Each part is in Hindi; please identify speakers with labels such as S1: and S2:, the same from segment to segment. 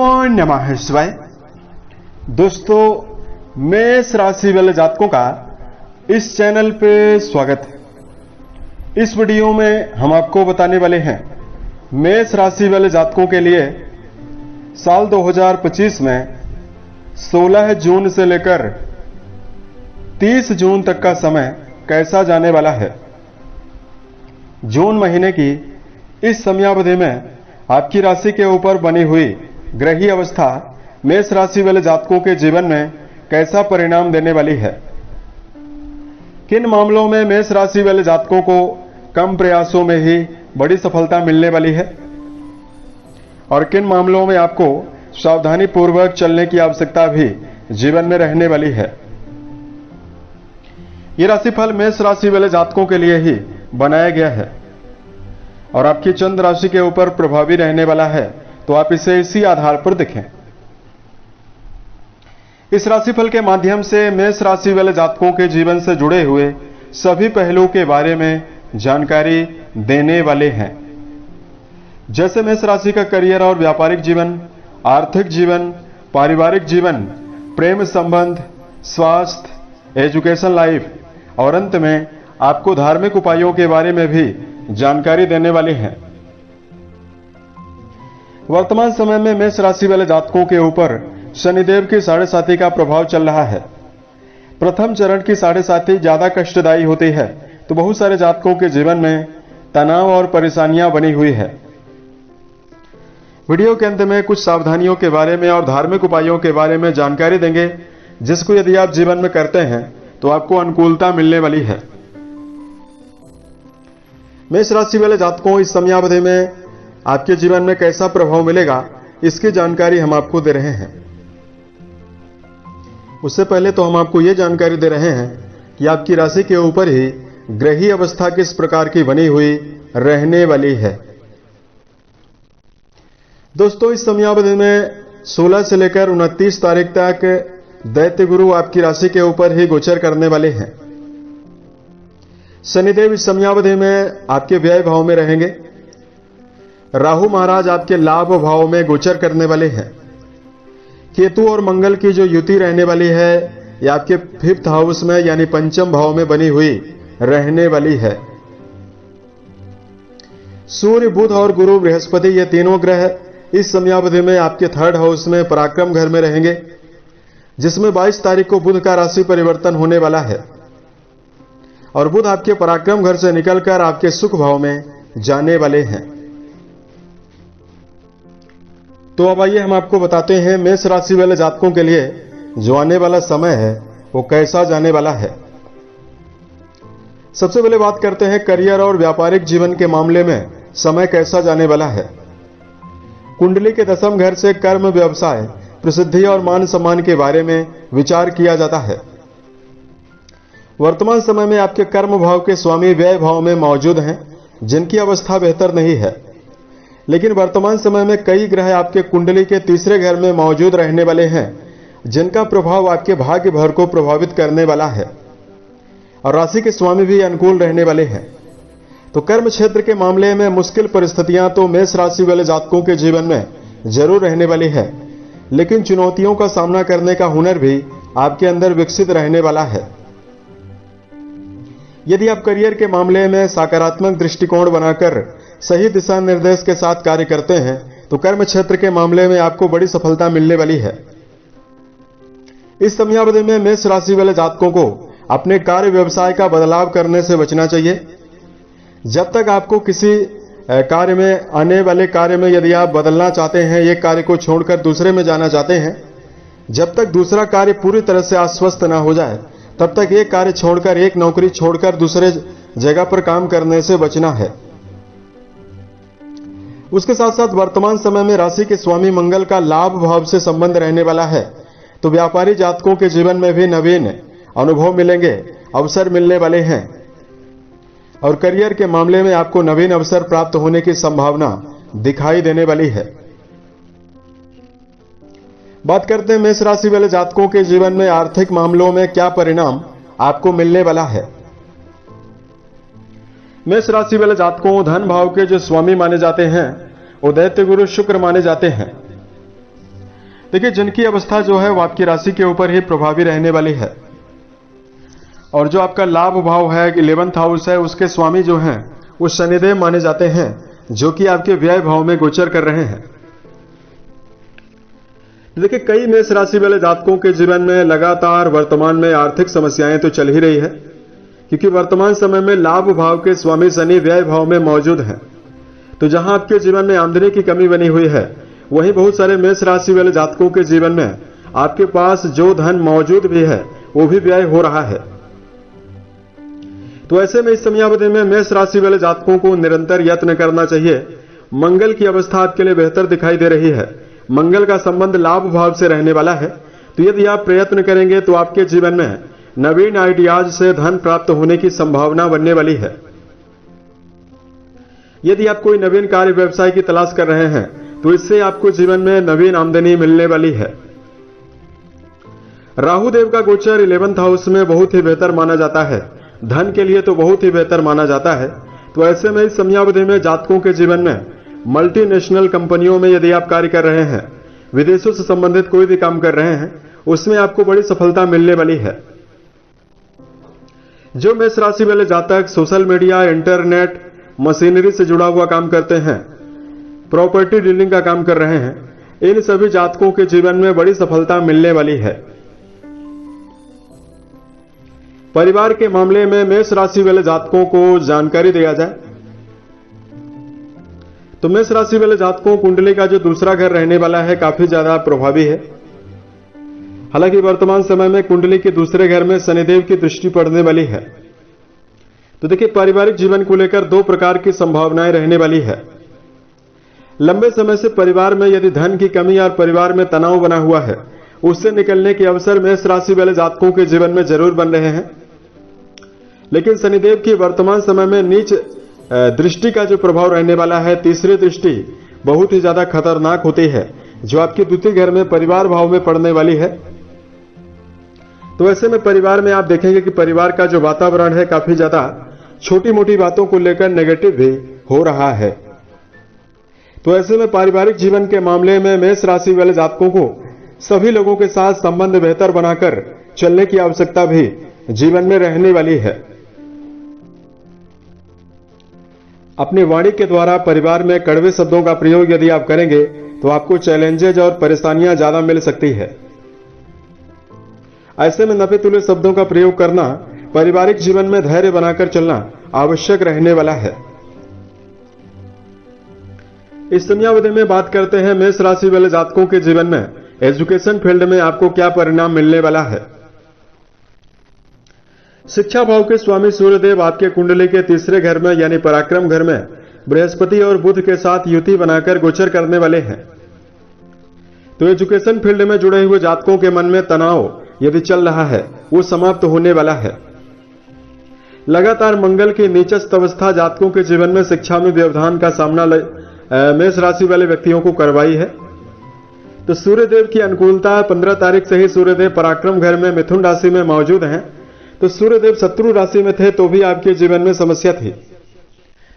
S1: नमो नमः शिवाय। दोस्तों, मेष राशि वाले जातकों का इस चैनल पे स्वागत है। इस वीडियो में हम आपको बताने वाले हैं मेष राशि वाले जातकों के लिए साल 2025 में 16 जून से लेकर 30 जून तक का समय कैसा जाने वाला है। जून महीने की इस समयावधि में आपकी राशि के ऊपर बनी हुई ग्रही अवस्था मेष राशि वाले जातकों के जीवन में कैसा परिणाम देने वाली है। किन मामलों में मेष राशि वाले जातकों को कम प्रयासों में ही बड़ी सफलता मिलने वाली है और किन मामलों में आपको सावधानी पूर्वक चलने की आवश्यकता भी जीवन में रहने वाली है। यह राशिफल मेष राशि वाले जातकों के लिए ही बनाया गया है और आपकी चंद्र राशि के ऊपर प्रभावी रहने वाला है, तो आप इसे इसी आधार पर देखें। इस राशिफल के माध्यम से मेष राशि वाले जातकों के जीवन से जुड़े हुए सभी पहलुओं के बारे में जानकारी देने वाले हैं, जैसे मेष राशि का करियर और व्यापारिक जीवन, आर्थिक जीवन, पारिवारिक जीवन, प्रेम संबंध, स्वास्थ्य, एजुकेशन लाइफ और अंत में आपको धार्मिक उपायों के बारे में भी जानकारी देने वाले हैं। वर्तमान समय में मेष राशि वाले जातकों के ऊपर शनिदेव की 7.5 का प्रभाव चल रहा है। प्रथम चरण की 7.5 ज्यादा कष्टदायी होती है, तो बहुत सारे जातकों के जीवन में तनाव और परेशानियां बनी हुई है। वीडियो के अंत में कुछ सावधानियों के बारे में और धार्मिक उपायों के बारे में जानकारी देंगे, जिसको यदि आप जीवन में करते हैं तो आपको अनुकूलता मिलने वाली है। मेष राशि वाले जातकों, इस समयावधि में आपके जीवन में कैसा प्रभाव मिलेगा, इसकी जानकारी हम आपको दे रहे हैं। उससे पहले तो हम आपको यह जानकारी दे रहे हैं कि आपकी राशि के ऊपर ही ग्रही अवस्था किस प्रकार की बनी हुई रहने वाली है। दोस्तों, इस समयावधि में 16 से लेकर 29 तारीख तक दैत्य गुरु आपकी राशि के ऊपर ही गोचर करने वाले हैं। शनिदेव इस समयावधि में आपके व्यय भाव में रहेंगे। राहु महाराज आपके लाभ भाव में गोचर करने वाले हैं। केतु और मंगल की जो युति रहने वाली है, ये आपके 5th हाउस में यानी पंचम भाव में बनी हुई रहने वाली है। सूर्य, बुध और गुरु बृहस्पति, ये तीनों ग्रह इस समयावधि में आपके 3rd हाउस में पराक्रम घर में रहेंगे, जिसमें 22 तारीख को बुध का राशि परिवर्तन होने वाला है और बुध आपके पराक्रम घर से निकलकर आपके सुख भाव में जाने वाले हैं। तो अब आइए हम आपको बताते हैं मेष राशि वाले जातकों के लिए जो आने वाला समय है वो कैसा जाने वाला है। सबसे पहले बात करते हैं करियर और व्यापारिक जीवन के मामले में समय कैसा जाने वाला है। कुंडली के 10वें घर से कर्म, व्यवसाय, प्रसिद्धि और मान सम्मान के बारे में विचार किया जाता है। वर्तमान समय में आपके कर्म भाव के स्वामी व्यय भाव में मौजूद हैं, जिनकी अवस्था बेहतर नहीं है, लेकिन वर्तमान समय में कई ग्रह आपके कुंडली के 3रे घर में मौजूद रहने वाले हैं, जिनका प्रभाव आपके भाग्य भर को प्रभावित करने वाला है और राशि के स्वामी भी अनुकूल रहने वाले हैं। तो कर्म क्षेत्र के मामले में मुश्किल परिस्थितियां तो मेष राशि वाले जातकों के जीवन में जरूर रहने वाली है, लेकिन चुनौतियों का सामना करने का हुनर भी आपके अंदर विकसित रहने वाला है। यदि आप करियर के मामले में सकारात्मक दृष्टिकोण बनाकर सही दिशा निर्देश के साथ कार्य करते हैं, तो कर्म क्षेत्र के मामले में आपको बड़ी सफलता मिलने वाली है। इस समयावधि में मेष राशि वाले जातकों को अपने कार्य व्यवसाय का बदलाव करने से बचना चाहिए। जब तक आपको किसी कार्य में, आने वाले कार्य में यदि आप बदलना चाहते हैं, एक कार्य को छोड़कर दूसरे में जाना चाहते हैं, जब तक दूसरा कार्य पूरी तरह से आश्वस्त ना हो जाए, तब तक एक कार्य छोड़कर, एक नौकरी छोड़कर दूसरे जगह पर काम करने से बचना है। उसके साथ साथ वर्तमान समय में राशि के स्वामी मंगल का लाभ भाव से संबंध रहने वाला है, तो व्यापारी जातकों के जीवन में भी नवीन अनुभव मिलेंगे, अवसर मिलने वाले हैं और करियर के मामले में आपको नवीन अवसर प्राप्त होने की संभावना दिखाई देने वाली है। बात करते हैं मेष राशि वाले जातकों के जीवन में आर्थिक मामलों में क्या परिणाम आपको मिलने वाला है। मेष राशि वाले जातकों, धन भाव के जो स्वामी माने जाते हैं वो दैत्य गुरु शुक्र माने जाते हैं। देखिए, जिनकी अवस्था जो है वो आपकी राशि के ऊपर ही प्रभावी रहने वाली है। और जो आपका लाभ भाव है, 11th हाउस है, उसके स्वामी जो हैं वो शनिदेव माने जाते हैं, जो कि आपके व्यय भाव में गोचर कर रहे हैं। देखिए, कई मेष राशि वाले जातकों के जीवन में लगातार वर्तमान में आर्थिक समस्याएं तो चल ही रही है, क्योंकि वर्तमान समय में लाभ भाव के स्वामी शनि व्यय भाव में मौजूद हैं। तो जहां आपके जीवन में आमदनी की कमी बनी हुई है, वहीं बहुत सारे मेष राशि वाले जातकों के जीवन में आपके पास जो धन मौजूद भी है वो भी व्यय हो रहा है। तो ऐसे में इस समयावधि में मेष राशि वाले जातकों को निरंतर यत्न करना चाहिए। मंगल की अवस्था आपके लिए बेहतर दिखाई दे रही है। मंगल का संबंध लाभ भाव से रहने वाला है। तो यदि आप प्रयत्न करेंगे तो आपके जीवन में नवीन आइडियाज से धन प्राप्त होने की संभावना बनने वाली है। यदि आप कोई नवीन कार्य व्यवसाय की तलाश कर रहे हैं तो इससे आपको जीवन में नवीन आमदनी मिलने वाली है। राहु देव का गोचर 11th हाउस में बहुत ही बेहतर माना जाता है। धन के लिए तो बहुत ही बेहतर माना जाता है। तो ऐसे में इस समयावधि में जातकों के जीवन में मल्टीनेशनल कंपनियों में यदि आप कार्य कर रहे हैं, विदेशों से संबंधित कोई भी काम कर रहे हैं, उसमें आपको बड़ी सफलता मिलने वाली है। जो मेष राशि वाले जातक सोशल मीडिया, इंटरनेट, मशीनरी से जुड़ा हुआ काम करते हैं, प्रॉपर्टी डीलिंग का काम कर रहे हैं, इन सभी जातकों के जीवन में बड़ी सफलता मिलने वाली है। परिवार के मामले में मेष राशि वाले जातकों को जानकारी दिया जाए तो मेष राशि वाले जातकों कुंडली का जो दूसरा घर रहने वाला है काफी ज्यादा प्रभावी है। हालांकि वर्तमान समय में कुंडली के दूसरे घर में शनिदेव की दृष्टि पड़ने वाली है। तो देखिए, पारिवारिक जीवन को लेकर दो प्रकार की संभावनाएं रहने वाली है। लंबे समय से परिवार में यदि धन की कमी और परिवार में तनाव बना हुआ है, उससे निकलने के अवसर मेष राशि वाले जातकों के जीवन में जरूर बन रहे हैं। लेकिन शनिदेव की वर्तमान समय में नीच दृष्टि का जो प्रभाव रहने वाला है, तीसरी दृष्टि बहुत ही ज्यादा खतरनाक होती है, जो आपके द्वितीय घर में परिवार भाव में पड़ने वाली है। तो ऐसे में परिवार में आप देखेंगे कि परिवार का जो वातावरण है काफी ज्यादा छोटी मोटी बातों को लेकर नेगेटिव भी हो रहा है। तो ऐसे में पारिवारिक जीवन के मामले में मेष राशि वाले जातकों को सभी लोगों के साथ संबंध बेहतर बनाकर चलने की आवश्यकता भी जीवन में रहने वाली है। अपनी वाणी के द्वारा परिवार में कड़वे शब्दों का प्रयोग यदि आप करेंगे तो आपको चैलेंजेज और परेशानियां ज्यादा मिल सकती है। ऐसे में नपे तुले शब्दों का प्रयोग करना, पारिवारिक जीवन में धैर्य बनाकर चलना आवश्यक रहने वाला है। इस समयावधि में बात करते हैं मेष राशि वाले जातकों के जीवन में एजुकेशन फील्ड में आपको क्या परिणाम मिलने वाला है। शिक्षा भाव के स्वामी सूर्यदेव आपके कुंडली के तीसरे घर में यानी पराक्रम घर में बृहस्पति और बुध के साथ युति बनाकर गोचर करने वाले हैं। तो एजुकेशन फील्ड में जुड़े हुए जातकों के मन में तनाव यदि चल रहा है वो समाप्त होने वाला है। लगातार मंगल की नीचस्थ अवस्था जातकों के जीवन में शिक्षा में व्यवधान का सामना मेष राशि वाले व्यक्तियों को करवाई है। तो सूर्यदेव की अनुकूलता 15 तारीख से ही सूर्यदेव पराक्रम घर में मिथुन राशि में मौजूद हैं। तो सूर्यदेव शत्रु राशि में थे तो भी आपके जीवन में समस्या थी।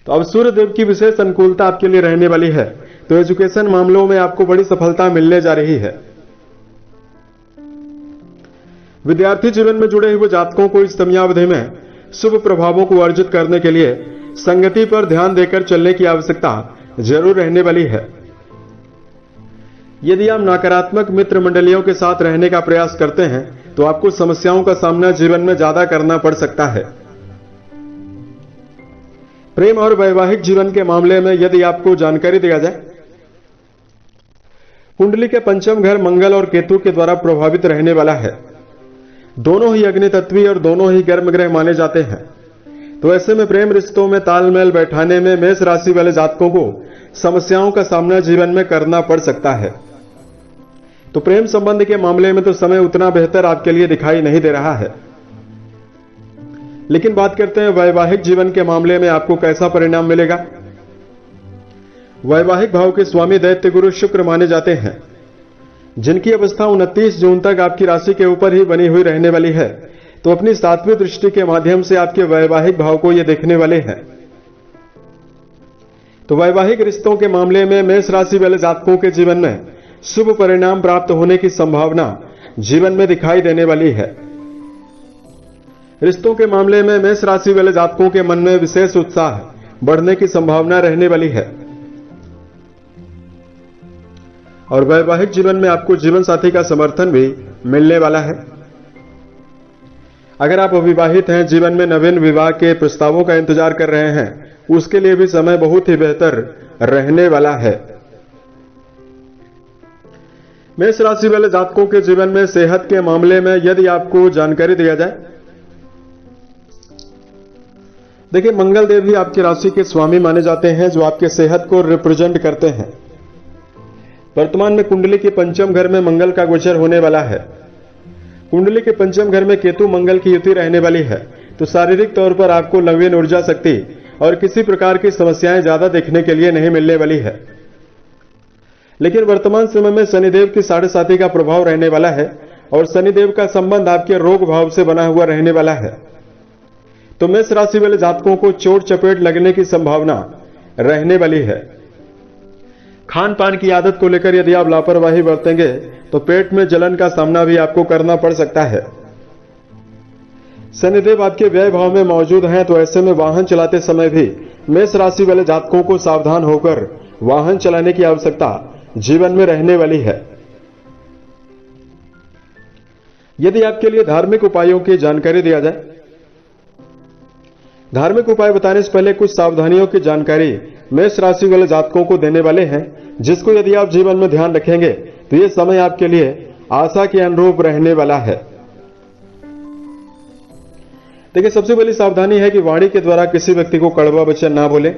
S1: तो अब सूर्यदेव की विशेष अनुकूलता आपके लिए रहने वाली है। तो एजुकेशन मामलों में आपको बड़ी सफलता मिलने जा रही है। विद्यार्थी जीवन में जुड़े हुए जातकों को इस समयावधि में शुभ प्रभावों को अर्जित करने के लिए संगति पर ध्यान देकर चलने की आवश्यकता जरूर रहने वाली है। यदि आप नकारात्मक मित्र मंडलियों के साथ रहने का प्रयास करते हैं तो आपको समस्याओं का सामना जीवन में ज्यादा करना पड़ सकता है। प्रेम और वैवाहिक जीवन के मामले में यदि आपको जानकारी दिया जाए, कुंडली के पंचम घर मंगल और केतु के द्वारा प्रभावित रहने वाला है। दोनों ही अग्नि तत्वी और दोनों ही गर्म ग्रह माने जाते हैं। तो ऐसे में प्रेम रिश्तों में तालमेल बैठाने में मेष राशि वाले जातकों को समस्याओं का सामना जीवन में करना पड़ सकता है। तो प्रेम संबंध के मामले में तो समय उतना बेहतर आपके लिए दिखाई नहीं दे रहा है। लेकिन बात करते हैं वैवाहिक जीवन के मामले में आपको कैसा परिणाम मिलेगा। वैवाहिक भाव के स्वामी दैत्य गुरु शुक्र माने जाते हैं, जिनकी अवस्था 29 जून तक आपकी राशि के ऊपर ही बनी हुई रहने वाली है। तो अपनी 7वीं दृष्टि के माध्यम से आपके वैवाहिक भाव को ये देखने वाले हैं। तो वैवाहिक रिश्तों के मामले में मेष राशि वाले जातकों के जीवन में शुभ परिणाम प्राप्त होने की संभावना जीवन में दिखाई देने वाली है। रिश्तों के मामले में मेष राशि वाले जातकों के मन में विशेष उत्साह बढ़ने की संभावना रहने वाली है और वैवाहिक जीवन में आपको जीवन साथी का समर्थन भी मिलने वाला है। अगर आप अविवाहित हैं, जीवन में नवीन विवाह के प्रस्तावों का इंतजार कर रहे हैं, उसके लिए भी समय बहुत ही बेहतर रहने वाला है। मेष राशि वाले जातकों के जीवन में सेहत के मामले में यदि आपको जानकारी दिया जाए, देखिए मंगल देव ही आपकी राशि के स्वामी माने जाते हैं, जो आपके सेहत को रिप्रेजेंट करते हैं। वर्तमान में कुंडली के पंचम घर में मंगल का गोचर होने वाला है। कुंडली के पंचम घर में केतु मंगल की युति रहने वाली है, तो शारीरिक तौर पर आपको नवीन ऊर्जा शक्ति और किसी प्रकार की समस्याएं ज्यादा देखने के लिए नहीं मिलने वाली है। लेकिन वर्तमान समय में शनिदेव की 7.5 का प्रभाव रहने वाला है और शनिदेव का संबंध आपके रोग भाव से बना हुआ रहने वाला है। तो मेष राशि वाले जातकों को चोट चपेट लगने की संभावना रहने वाली है। खान पान की आदत को लेकर यदि आप लापरवाही बरतेंगे तो पेट में जलन का सामना भी आपको करना पड़ सकता है। शनिदेव आपके व्यय भाव में मौजूद हैं, तो ऐसे में वाहन चलाते समय भी मेष राशि वाले जातकों को सावधान होकर वाहन चलाने की आवश्यकता जीवन में रहने वाली है। यदि आपके लिए धार्मिक उपायों की जानकारी दिया जाए, धार्मिक उपाय बताने से पहले कुछ सावधानियों की जानकारी मेष राशि वाले जातकों को देने वाले हैं, जिसको यदि आप जीवन में ध्यान रखेंगे तो यह समय आपके लिए आशा के अनुरूप रहने वाला है। देखिए, सबसे पहली सावधानी है कि वाणी के द्वारा किसी व्यक्ति को कड़वा वचन ना बोले।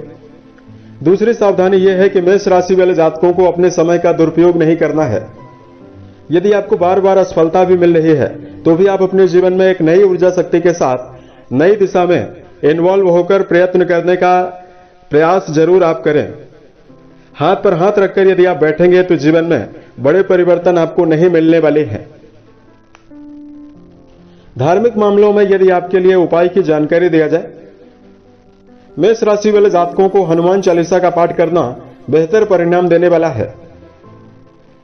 S1: दूसरी सावधानी यह है कि मेष राशि वाले जातकों को अपने समय का दुरुपयोग नहीं करना है। यदि आपको बार बार असफलता भी मिल रही है तो भी आप अपने जीवन में एक नई ऊर्जा शक्ति के साथ नई दिशा में इन्वॉल्व होकर प्रयत्न करने का प्रयास जरूर आप करें। हाथ पर हाथ रखकर यदि आप बैठेंगे तो जीवन में बड़े परिवर्तन आपको नहीं मिलने वाले हैं। धार्मिक मामलों में यदि आपके लिए उपाय की जानकारी दिया जाए, मेष राशि वाले जातकों को हनुमान चालीसा का पाठ करना बेहतर परिणाम देने वाला है।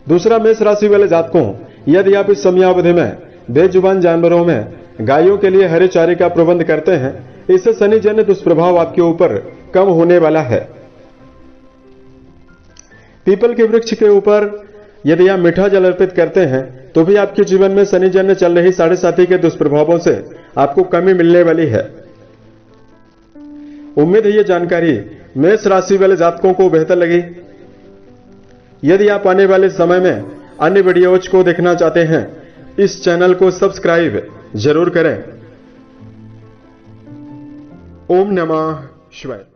S1: दूसरा, मेष राशि वाले जातकों, यदि आप इस समयावधि में बेजुबान जानवरों में गायों के लिए हरे चारे का प्रबंध करते हैं, इससे शनि जन्य दुष्प्रभाव आपके ऊपर कम होने वाला है। पीपल के वृक्ष के ऊपर यदि आप मीठा जल अर्पित करते हैं तो भी आपके जीवन में शनि जन्य चल रही 7.5 के दुष्प्रभावों से आपको कमी मिलने वाली है। उम्मीद है ये जानकारी मेष राशि वाले जातकों को बेहतर लगी। यदि आप आने वाले समय में अन्य वीडियोज को देखना चाहते हैं, इस चैनल को सब्सक्राइब जरूर करें। ओम नमः शिवाय।